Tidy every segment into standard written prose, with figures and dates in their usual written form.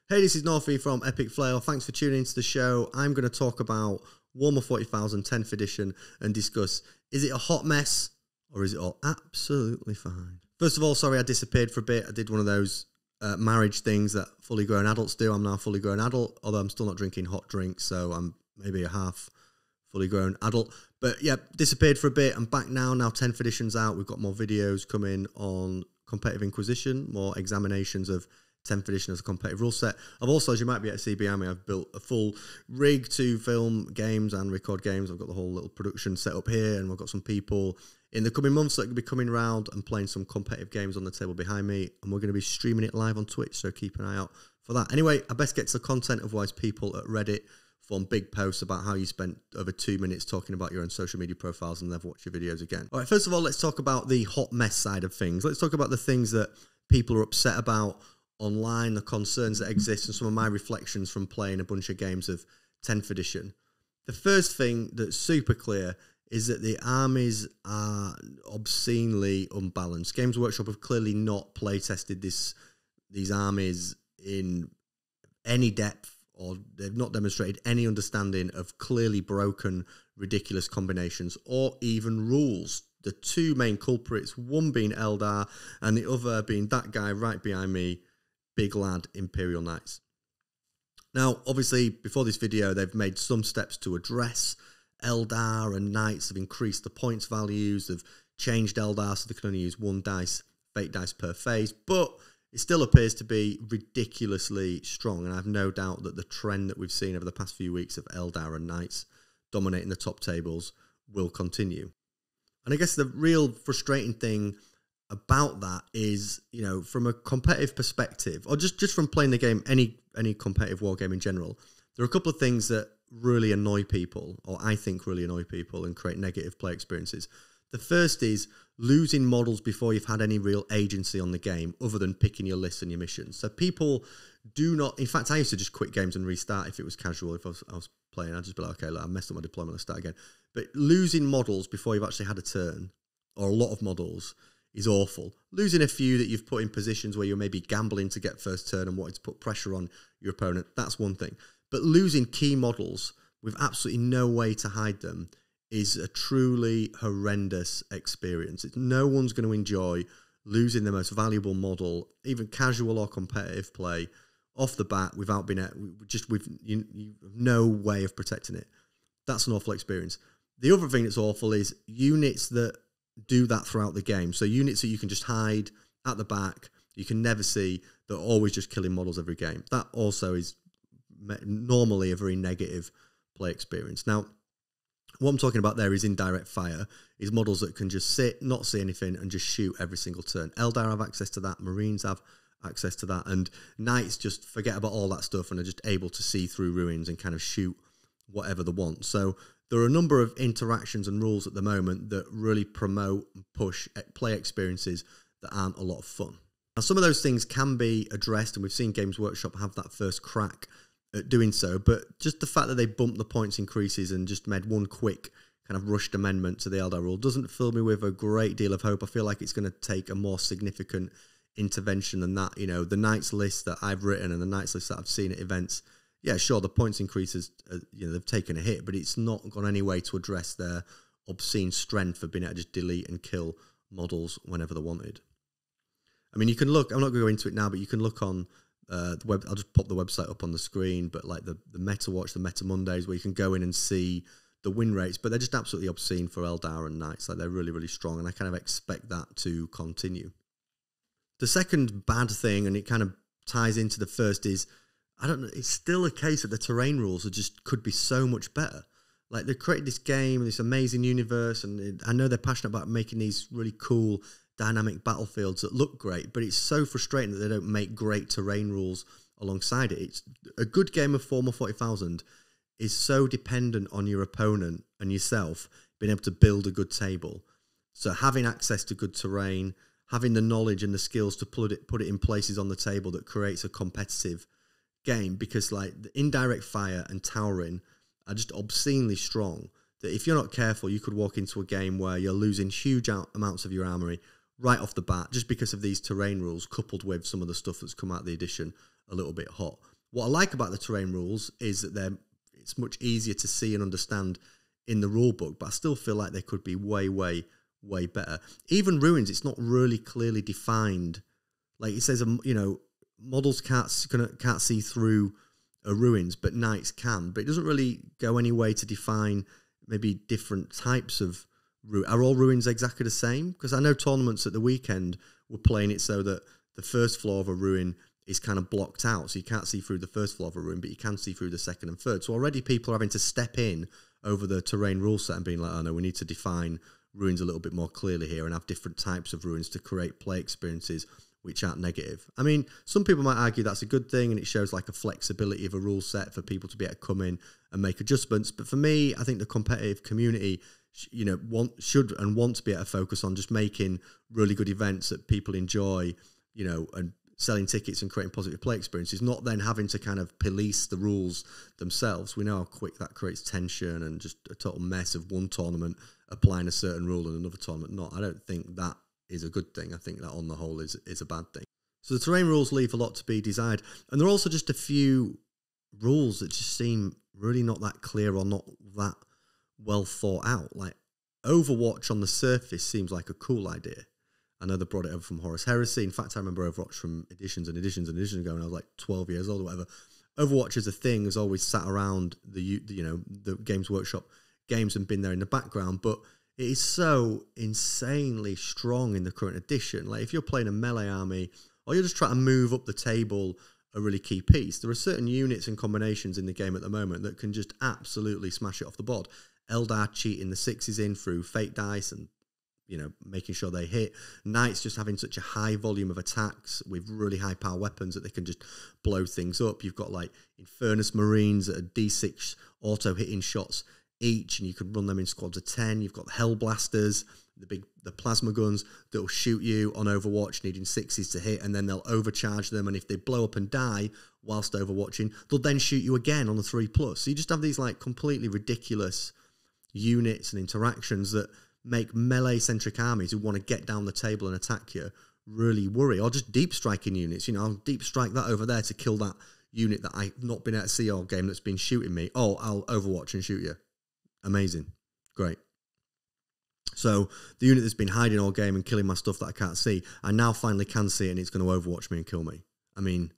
Hey, this is Northy from Epic Flail. Thanks for tuning into the show. I'm going to talk about Warhammer 40,000 10th edition and discuss, is it a hot mess or is it all absolutely fine? First of all, sorry I disappeared for a bit. I did one of those marriage things that fully grown adults do. I'm now a fully grown adult, although I'm still not drinking hot drinks, so I'm maybe a half fully grown adult. But yeah, disappeared for a bit. I'm back now. Now 10th edition's out. We've got more videos coming on Competitive Inquisition, more examinations of 10th edition as a competitive rule set. I've also, as you might be able to see behind me, I've built a full rig to film games and record games. I've got the whole little production set up here, and we've got some people in the coming months that will be coming around and playing some competitive games on the table behind me, and we're going to be streaming it live on Twitch, so keep an eye out for that. Anyway, I best get to the content, otherwise people at Reddit form big posts about how you spent over 2 minutes talking about your own social media profiles and never watch your videos again. All right, first of all, let's talk about the hot mess side of things. Let's talk about the things that people are upset about online, the concerns that exist, and some of my reflections from playing a bunch of games of 10th edition. The first thing that's super clear is that the armies are obscenely unbalanced. Games Workshop have clearly not play tested these armies in any depth, or they've not demonstrated any understanding of clearly broken, ridiculous combinations or even rules. The two main culprits, one being Eldar and the other being that guy right behind me, Big Lad Imperial Knights. Now, obviously, before this video, they've made some steps to address Eldar, and Knights have increased the points values, they've changed Eldar so they can only use one dice, fate dice per phase, but it still appears to be ridiculously strong, and I have no doubt that the trend that we've seen over the past few weeks of Eldar and Knights dominating the top tables will continue. And I guess the real frustrating thing about that is, you know, from a competitive perspective, or just from playing the game, any competitive war game in general, there are a couple of things that really annoy people, or I think really annoy people and create negative play experiences. The first is losing models before you've had any real agency on the game other than picking your lists and your missions. So people do not, in fact, I used to just quit games and restart if it was casual. If I was playing, I'd just be like, okay, look, I messed up my deployment, let's start again. But losing models before you've actually had a turn, or a lot of models, is awful. Losing a few that you've put in positions where you're maybe gambling to get first turn and wanting to put pressure on your opponent, that's one thing. But losing key models with absolutely no way to hide them is a truly horrendous experience. No one's going to enjoy losing the most valuable model, even casual or competitive play, off the bat without being with no way of protecting it. That's an awful experience. The other thing that's awful is units that do that throughout the game. So units that you can just hide at the back, you can never see, they're always just killing models every game. That also is normally a very negative play experience. Now, what I'm talking about there is indirect fire, is models that can just sit, not see anything, and just shoot every single turn. Eldar have access to that, Marines have access to that, and Knights just forget about all that stuff and are just able to see through ruins and kind of shoot whatever they want. So there are a number of interactions and rules at the moment that really promote and push play experiences that aren't a lot of fun. Now, some of those things can be addressed, and we've seen Games Workshop have that first crack at doing so, but just the fact that they bumped the points increases and just made one quick kind of rushed amendment to the Eldar rule doesn't fill me with a great deal of hope. I feel like it's going to take a more significant intervention than that. You know, the Knights list that I've written and the Knights list that I've seen at events, yeah, sure, the points increases, you know, they've taken a hit, but it's not gone any way to address their obscene strength of being able to just delete and kill models whenever they wanted. I mean, you can look, I'm not going to go into it now, but you can look on the web. I'll just pop the website up on the screen, but like the Meta Watch, the Meta Mondays, where you can go in and see the win rates, but they're just absolutely obscene for Eldar and Knights. Like, they're really, really strong, and I kind of expect that to continue. The second bad thing, and it kind of ties into the first, is, I don't know, it's still a case that the terrain rules are just could be so much better. Like, they've created this game, this amazing universe, and I know they're passionate about making these really cool dynamic battlefields that look great, but it's so frustrating that they don't make great terrain rules alongside it. It's a good game of Warhammer 40,000 is so dependent on your opponent and yourself being able to build a good table. So having access to good terrain, having the knowledge and the skills to put it in places on the table that creates a competitive game, because like the indirect fire and towering are just obscenely strong, that if you're not careful, you could walk into a game where you're losing huge amounts of your armory right off the bat just because of these terrain rules, coupled with some of the stuff that's come out of the edition a little bit hot. What I like about the terrain rules is that it's much easier to see and understand in the rule book, but I still feel like they could be way, way, way better. Even ruins, it's not really clearly defined. Like it says, you know, models can't see through ruins, but knights can. But it doesn't really go any way to define maybe different types of ruins. Are all ruins exactly the same? Because I know tournaments at the weekend were playing it so that the first floor of a ruin is kind of blocked out, so you can't see through the first floor of a ruin, but you can see through the second and third. So already people are having to step in over the terrain rule set and being like, oh no, we need to define ruins a little bit more clearly here and have different types of ruins to create play experiences which aren't negative. I mean, some people might argue that's a good thing and it shows like a flexibility of a rule set for people to be able to come in and make adjustments. But for me, I think the competitive community, you know, want to be able to focus on just making really good events that people enjoy, you know, and selling tickets and creating positive play experiences, not then having to kind of police the rules themselves. We know how quick that creates tension and just a total mess of one tournament applying a certain rule and another tournament not. I don't think that is a good thing. I think that on the whole is a bad thing. So the terrain rules leave a lot to be desired. And there are also just a few rules that just seem really not that clear or not that well thought out. Like Overwatch on the surface seems like a cool idea. I know they brought it over from Horus Heresy. In fact, I remember Overwatch from editions and editions and editions ago when I was like 12 years old or whatever. Overwatch as a thing has always sat around the Games Workshop games and been there in the background, but it is so insanely strong in the current edition. Like if you're playing a melee army or you're just trying to move up the table a really key piece, there are certain units and combinations in the game at the moment that can just absolutely smash it off the board. Eldar cheating the sixes in through fate dice and, you know, making sure they hit. Knights just having such a high volume of attacks with really high power weapons that they can just blow things up. You've got like Infernus Marines that are D6 auto hitting shots each, and you can run them in squads of 10. You've got the Hellblasters, the plasma guns that will shoot you on Overwatch, needing sixes to hit, and then they'll overcharge them, and if they blow up and die whilst overwatching, they'll then shoot you again on the 3+. So you just have these like completely ridiculous units and interactions that make melee-centric armies who want to get down the table and attack you really worry. Or just deep striking units. You know, I'll deep strike that over there to kill that unit that I've not been able to see all game that's been shooting me. Oh, I'll Overwatch and shoot you. Amazing. Great. So the unit that's been hiding all game and killing my stuff that I can't see, I now finally can see it and it's going to Overwatch me and kill me. I mean,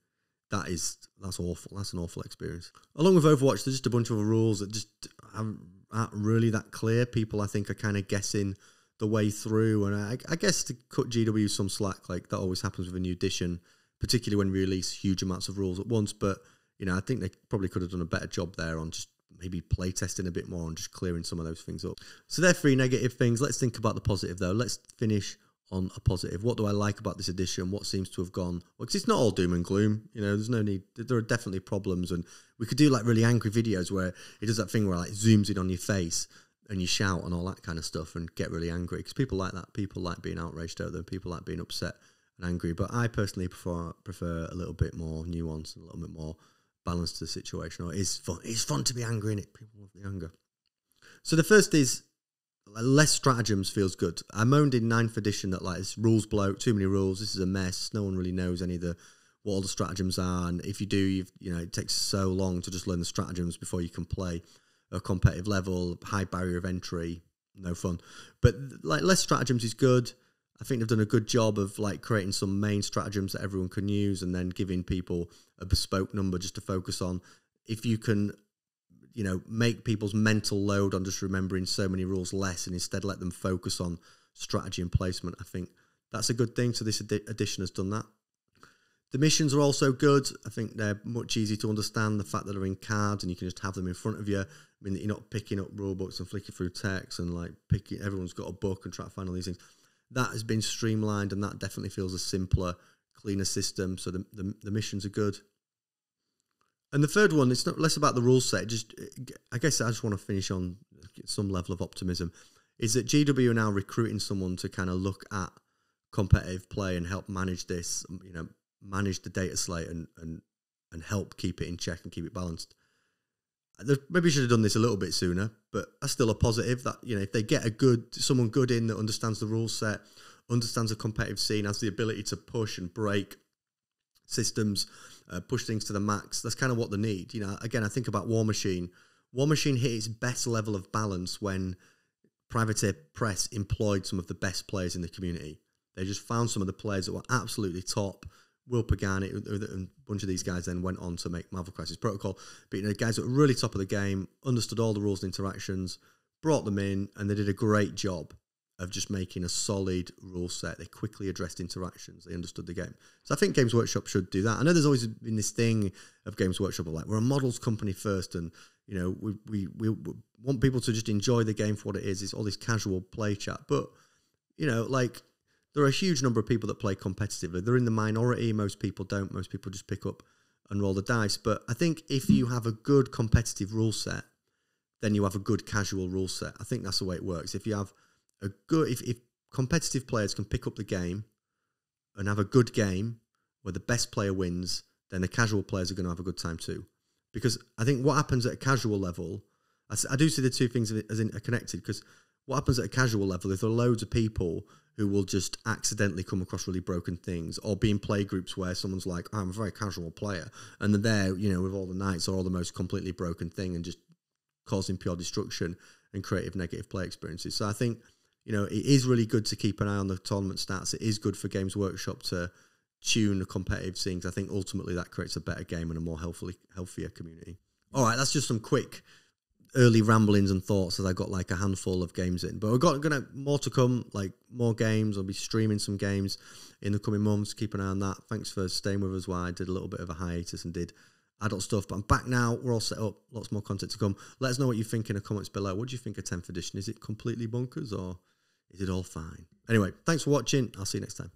that's awful. That's an awful experience. Along with Overwatch, there's just a bunch of other rules that just aren't really that clear. People, I think, are kind of guessing the way through. And I guess to cut GW some slack, like that always happens with a new edition, particularly when we release huge amounts of rules at once. But, you know, I think they probably could have done a better job there on just maybe play testing a bit more and just clearing some of those things up. So they're three negative things. Let's think about the positive, though. Let's finish on a positive. What do I like about this edition? What seems to have gone? Well, because it's not all doom and gloom. You know, there's no need. There are definitely problems, and we could do like really angry videos where it does that thing where it like zooms in on your face and you shout and all that kind of stuff and get really angry, because people like that. People like being outraged over them. People like being upset and angry. But I personally prefer a little bit more nuance and a little bit more balance to the situation. Or it's fun to be angry in it. People love the anger. So the first is less stratagems feels good. I moaned in 9th edition that like it's rules bloat, too many rules. This is a mess. No one really knows what all the stratagems are, and if you do, it takes so long to just learn the stratagems before you can play a competitive level. High barrier of entry, no fun. But like less stratagems is good. I think they've done a good job of like creating some main stratagems that everyone can use, and then giving people a bespoke number just to focus on. If you can, make people's mental load on just remembering so many rules less, and instead let them focus on strategy and placement, I think that's a good thing. So this edition has done that. The missions are also good. I think they're much easier to understand. The fact that they're in cards and you can just have them in front of you. I mean, that you're not picking up rule books and flicking through text and like everyone's got a book and try to find all these things. That has been streamlined, and that definitely feels a simpler, cleaner system. So the missions are good. And the third one, it's not less about the rule set. I guess I just want to finish on some level of optimism, is that GW are now recruiting someone to kind of look at competitive play and help manage this, manage the data slate and help keep it in check and keep it balanced. Maybe should have done this a little bit sooner, but that's still a positive that, if they get someone good in that understands the rule set, understands the competitive scene, has the ability to push and break systems, push things to the max. That's kind of what they need. You know, again, I think about War Machine. War Machine hit its best level of balance when Privateer Press employed some of the best players in the community. They just found some of the players that were absolutely top. Will Pagani and a bunch of these guys then went on to make Marvel Crisis Protocol. But you know, the guys that were really top of the game, understood all the rules and interactions, brought them in, and they did a great job of just making a solid rule set. They quickly addressed interactions. They understood the game. So I think Games Workshop should do that. I know there's always been this thing of Games Workshop of like, we're a models company first, and you know, we want people to just enjoy the game for what it is. It's all this casual play chat. But, you know, like, there are a huge number of people that play competitively. They're in the minority. Most people don't. Most people just pick up and roll the dice. But I think if you have a good competitive rule set, then you have a good casual rule set. I think that's the way it works. If you have a good, if competitive players can pick up the game and have a good game where the best player wins, then the casual players are going to have a good time too. Because I think what happens at a casual level, I do see the two things as connected, because what happens at a casual level, if there are loads of people who will just accidentally come across really broken things, or be in play groups where someone's like, oh, I'm a very casual player, and they're there, you know, with all the knights or all the most completely broken thing and just causing pure destruction and creative negative play experiences. So I think, you know, it is really good to keep an eye on the tournament stats. It is good for Games Workshop to tune the competitive scenes. I think ultimately that creates a better game and a more healthier community. All right, that's just some quick early ramblings and thoughts as I got like a handful of games in. But we've got more to come, like more games. I'll be streaming some games in the coming months. Keep an eye on that. Thanks for staying with us while I did a little bit of a hiatus and did adult stuff. But I'm back now. We're all set up. Lots more content to come. Let us know what you think in the comments below. What do you think of 10th edition? Is it completely bonkers or is it all fine? Anyway, thanks for watching. I'll see you next time.